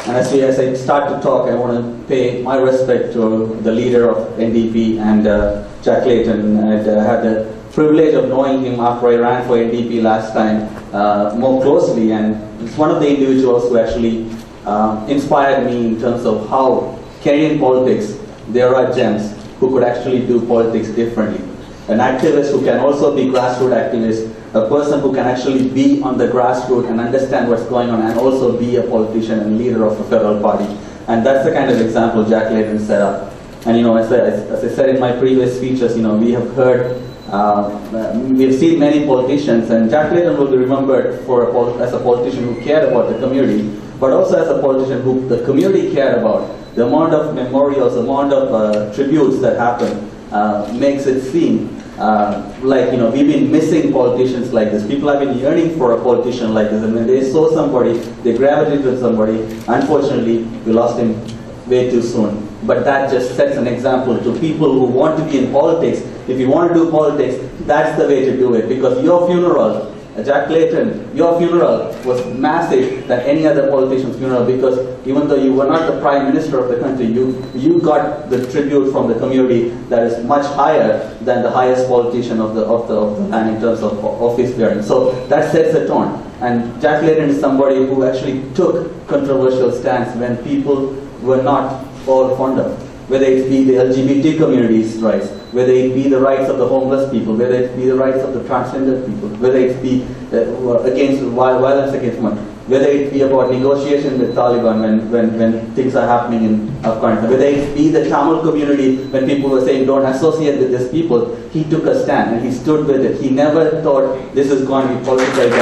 And as I start to talk, I want to pay my respect to the leader of NDP and Jack Layton. I had the privilege of knowing him after I ran for NDP last time more closely, and it's one of the individuals who actually inspired me in terms of how Canadian politics, there are gems who could actually do politics differently. An activist who can also be grassroots activist, a person who can actually be on the grassroots and understand what's going on and also be a politician and leader of a federal party. And that's the kind of example Jack Layton set up. And as I said in my previous speeches, we have heard, we've seen many politicians, and Jack Layton will be remembered as a politician who cared about the community, but also as a politician who the community cared about. The amount of memorials, the amount of tributes that happen makes it seem like we've been missing politicians like this. People have been yearning for a politician like this, and when they saw somebody, they gravitated to somebody. Unfortunately, we lost him way too soon. But that just sets an example to people who want to be in politics. If you want to do politics, that's the way to do it. Because your funeral, Jack Layton, your funeral was massive than any other politician's funeral, because even though you were not the Prime Minister of the country, you got the tribute from the community that is much higher than the highest politician of the land in terms of office bearing. So that sets the tone. And Jack Layton is somebody who actually took controversial stance when people were not all fond of. Whether it be the LGBT community's rights, whether it be the rights of the homeless people, whether it be the rights of the transgender people, whether it be against violence against women, whether it be about negotiation with Taliban when things are happening in Afghanistan, whether it be the Tamil community when people were saying don't associate with these people, he took a stand and he stood with it. He never thought this is going to be politicized.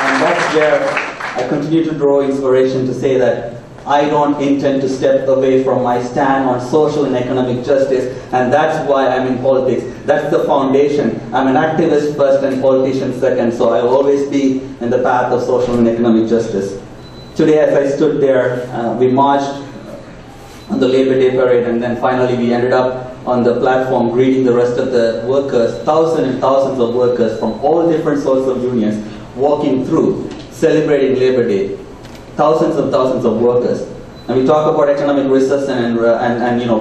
And that's where I continue to draw inspiration to say that I don't intend to step away from my stand on social and economic justice, and that's why I'm in politics. That's the foundation. I'm an activist first and politician second, so I will always be in the path of social and economic justice. Today, as I stood there, we marched on the Labor Day parade, and then finally we ended up on the platform greeting the rest of the workers, thousands and thousands of workers from all different sorts of unions walking through, celebrating Labor Day. Thousands and thousands of workers. And we talk about economic recession and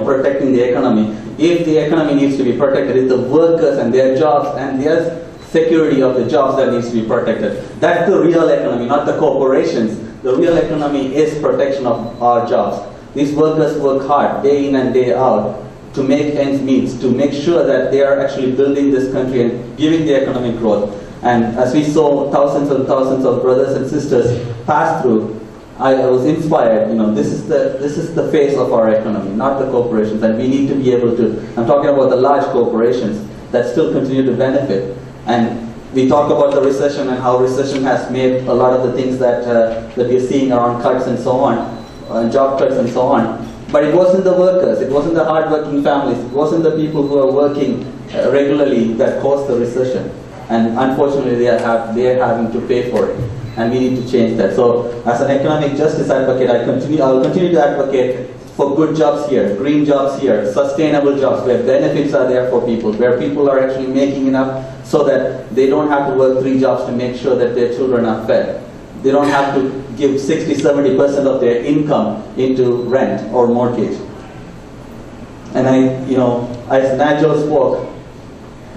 protecting the economy. If the economy needs to be protected, it's the workers and their jobs and their security of the jobs that needs to be protected. That's the real economy, not the corporations. The real economy is protection of our jobs. These workers work hard, day in and day out, to make ends meet, to make sure that they are actually building this country and giving the economic growth. And as we saw thousands and thousands of brothers and sisters pass through, I was inspired. This is the face of our economy, not the corporations, and we need to be able to. I'm talking about the large corporations that still continue to benefit. And we talk about the recession and how recession has made a lot of the things that we're seeing around cuts and so on, job cuts and so on. But it wasn't the workers, it wasn't the hardworking families, it wasn't the people who are working regularly that caused the recession. And unfortunately, they are having to pay for it. And we need to change that. So, as an economic justice advocate, I will continue to advocate for good jobs here, green jobs here, sustainable jobs where benefits are there for people, where people are actually making enough so that they don't have to work 3 jobs to make sure that their children are fed. They don't have to give 60-70% of their income into rent or mortgage. And as Nigel spoke,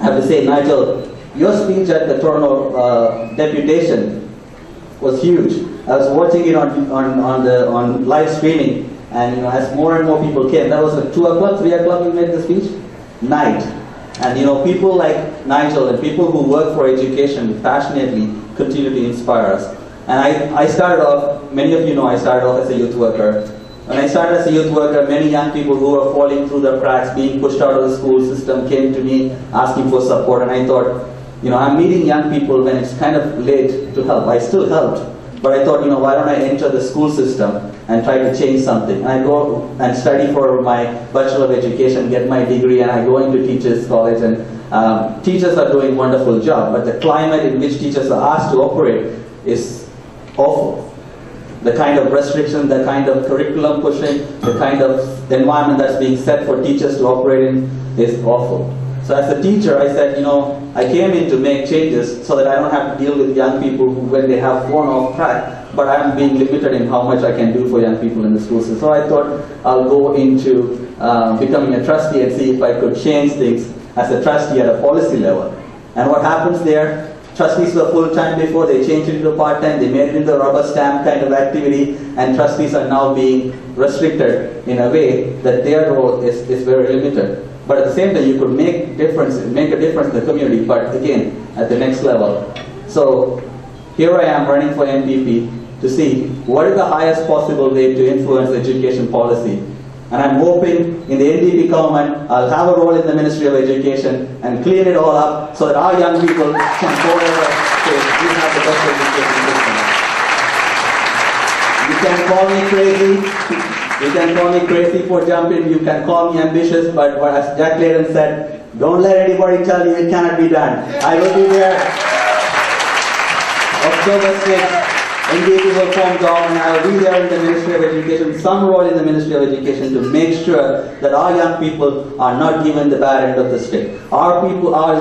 I have to say, Nigel, your speech at the Toronto deputation was huge. I was watching it on live streaming, and as more and more people came, that was at 2 o'clock, 3 o'clock you made the speech? Night. And people like Nigel and people who work for education passionately continue to inspire us. And I started off, many of you know I started off as a youth worker. When I started as a youth worker, many young people who were falling through the cracks, being pushed out of the school system, came to me asking for support, and I thought, I'm meeting young people when it's kind of late to help. I still helped, but I thought, why don't I enter the school system and try to change something? And I go and study for my Bachelor of Education, get my degree, and I go into Teachers College, and teachers are doing a wonderful job, but the climate in which teachers are asked to operate is awful. The kind of restriction, the kind of curriculum pushing, the kind of environment that's being set for teachers to operate in is awful. So as a teacher, I said, I came in to make changes so that I don't have to deal with young people who, when they have gone off track, but I'm being limited in how much I can do for young people in the schools. So I thought I'll go into becoming a trustee and see if I could change things as a trustee at a policy level. And what happens there, trustees were full-time before, they changed it to part-time, they made it into a rubber stamp kind of activity, and trustees are now being restricted in a way that their role is very limited. But at the same time, you could make a difference in the community, but again, at the next level. So here I am running for MPP to see what is the highest possible way to influence education policy. And I'm hoping in the NDP government, I'll have a role in the Ministry of Education and clean it all up so that our young people can forever say, we have the best education system. You can call me crazy. You can call me crazy for jumping. You can call me ambitious. But as Jack Layton said, don't let anybody tell you it cannot be done. I will be there. October 6th. NDP will form government. I will be there in the Ministry of Education, some role in the Ministry of Education to make sure that our young people are not given the bad end of the stick. Our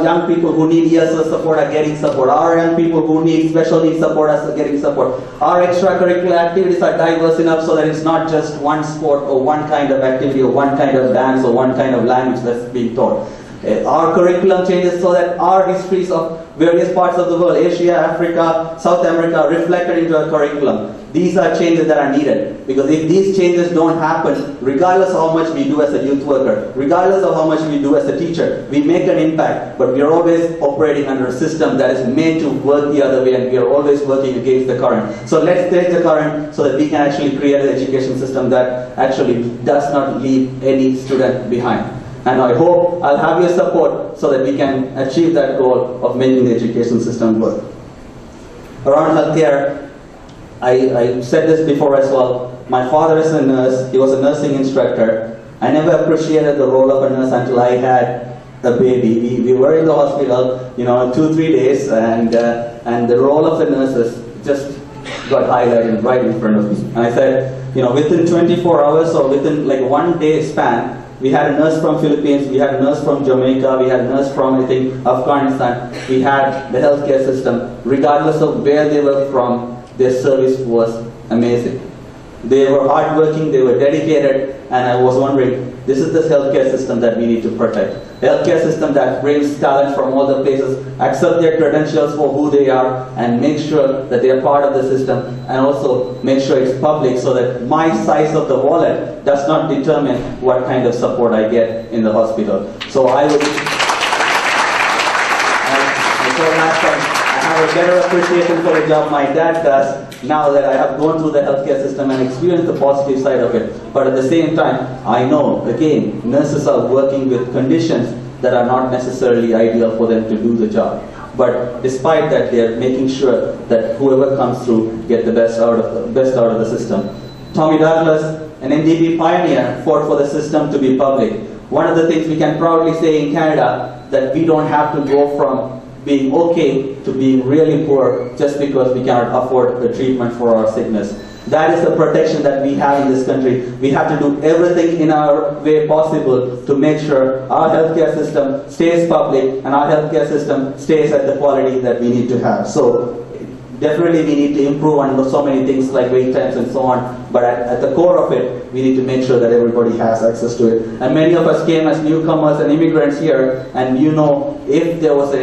young people who need ESL support are getting support. Our young people who need special needs support are getting support. Our extracurricular activities are diverse enough so that it's not just one sport or one kind of activity or one kind of dance or one kind of language that's being taught. Our curriculum changes so that our histories of various parts of the world, Asia, Africa, South America, are reflected into our curriculum. These are changes that are needed, because if these changes don't happen, regardless of how much we do as a youth worker, regardless of how much we do as a teacher, we make an impact, but we are always operating under a system that is made to work the other way, and we are always working against the current. So let's take the current so that we can actually create an education system that actually does not leave any student behind. And I hope I'll have your support so that we can achieve that goal of making the education system work. Around healthcare, I said this before as well. My father is a nurse. He was a nursing instructor. I never appreciated the role of a nurse until I had a baby. We were in the hospital, 2-3 days, and the role of the nurses just got highlighted right in front of me. And I said, within 24 hours or within like 1 day span, we had a nurse from Philippines, we had a nurse from Jamaica, we had a nurse from, I think, Afghanistan. We had the healthcare system. Regardless of where they were from, their service was amazing. They were hardworking, they were dedicated, and I was wondering, this is the healthcare system that we need to protect. The healthcare system that brings talent from all the places, accept their credentials for who they are, and make sure that they are part of the system, and also make sure it's public so that my size of the wallet does not determine what kind of support I get in the hospital. So I have a better appreciation for the job my dad does now that I have gone through the healthcare system and experienced the positive side of it. But at the same time, I know, again, nurses are working with conditions that are not necessarily ideal for them to do the job. But despite that, they are making sure that whoever comes through get the best out of the system. Tommy Douglas, an NDP pioneer, fought for the system to be public. One of the things we can proudly say in Canada, that we don't have to go from being okay to being really poor just because we cannot afford the treatment for our sickness. That is the protection that we have in this country. We have to do everything in our way possible to make sure our healthcare system stays public and our healthcare system stays at the quality that we need to have. So definitely we need to improve on so many things like wait times and so on, but at the core of it, we need to make sure that everybody has access to it. And many of us came as newcomers and immigrants here, and if there was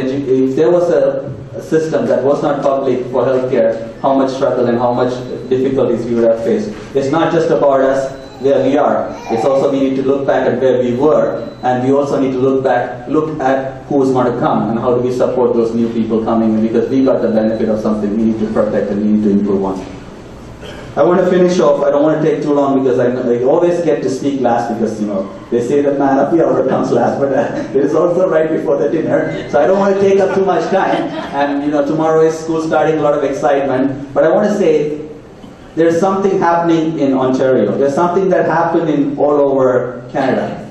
a system that was not public for healthcare, how much struggle and how much difficulties we would have faced. It's not just about us, where we are. It's also we need to look back at where we were, and we also need to look at who is going to come and how do we support those new people coming in, because we got the benefit of something we need to protect and we need to improve on. I want to finish off. I don't want to take too long because I always get to speak last because, they say the man of the hour comes last, but it is also right before the dinner. So I don't want to take up too much time. And, tomorrow is school starting, a lot of excitement. But I want to say, there's something happening in Ontario. There's something that happened in all over Canada.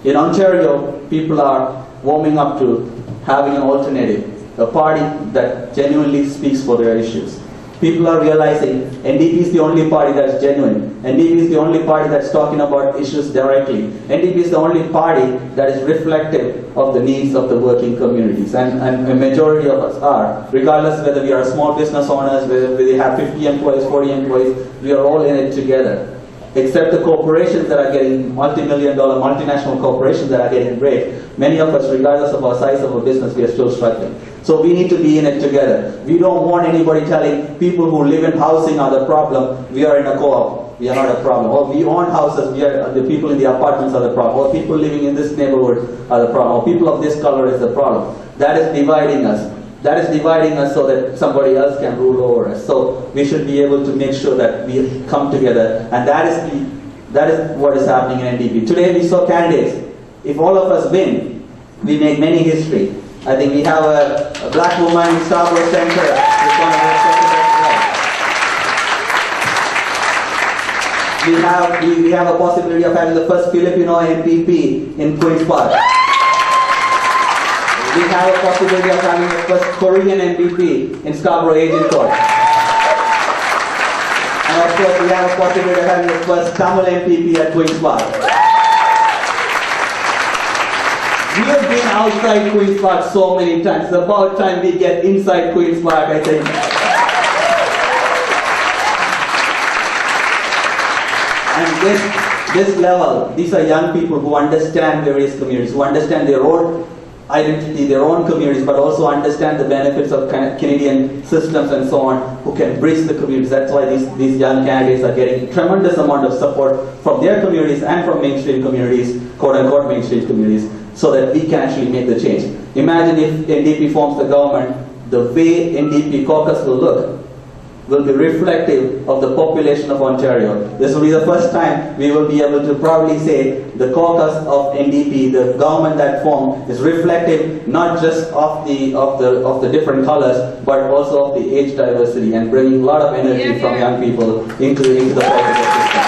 In Ontario, people are warming up to having an alternative, a party that genuinely speaks for their issues. People are realizing NDP is the only party that's genuine. NDP is the only party that's talking about issues directly. NDP is the only party that is reflective of the needs of the working communities. And a majority of us are, regardless whether we are small business owners, whether we have 50 employees, 40 employees, we are all in it together. Except the corporations that are getting multi-million-dollar multinational corporations that are getting great, many of us, regardless of our size of a business, we are still struggling. So we need to be in it together. We don't want anybody telling people who live in housing are the problem, we are in a co-op, we are not a problem. Or we own houses, we are, the people in the apartments are the problem. Or people living in this neighborhood are the problem. Or people of this color is the problem. That is dividing us. That is dividing us so that somebody else can rule over us. So we should be able to make sure that we come together, and that is what is happening in NDP. Today we saw candidates. If all of us win, we make many history. I think we have a black woman in Scarborough Center who's going to be second. We have a possibility of having the first Filipino MPP in Queen's Park. We have a possibility of having the first Korean MPP in Scarborough Agent Court. And of course, we have a possibility of having the first Tamil MPP at Queen's Park. We have been outside Queen's Park so many times. It's about time we get inside Queen's Park, I think. And this level, these are young people who understand various communities, who understand their own identity, their own communities, but also understand the benefits of Canadian systems and so on, who can bridge the communities. That's why these young candidates are getting tremendous amount of support from their communities and from mainstream communities, quote-unquote mainstream communities, so that we can actually make the change. Imagine if NDP forms the government, the way NDP caucus will look will be reflective of the population of Ontario. This will be the first time we will be able to proudly say the caucus of NDP, the government that formed, is reflective not just of the different colors, but also of the age diversity, and bringing a lot of energy from young people into the political system.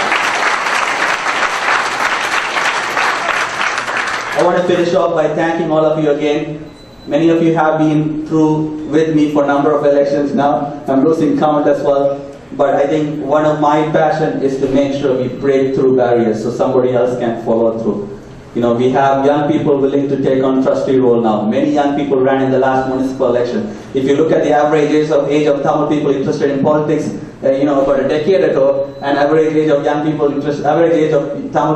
I want to finish off by thanking all of you again. Many of you have been through with me for a number of elections now. I'm losing count as well. But I think one of my passion is to make sure we break through barriers so somebody else can follow through. You know, we have young people willing to take on trustee role now. Many young people ran in the last municipal election. If you look at the average age of Tamil people interested in politics, about a decade ago, and average age of Tamil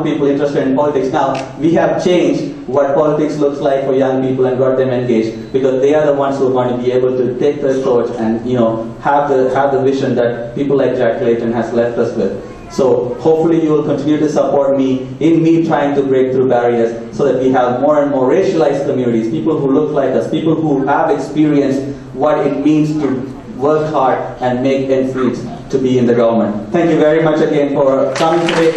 people interested in politics now, we have changed what politics looks like for young people and got them engaged, because they are the ones who are going to be able to take the approach and have the vision that people like Jack Clayton has left us with. So hopefully you will continue to support me in me trying to break through barriers so that we have more and more racialized communities, people who look like us, people who have experienced what it means to work hard and make ends meet to be in the government. Thank you very much again for coming today.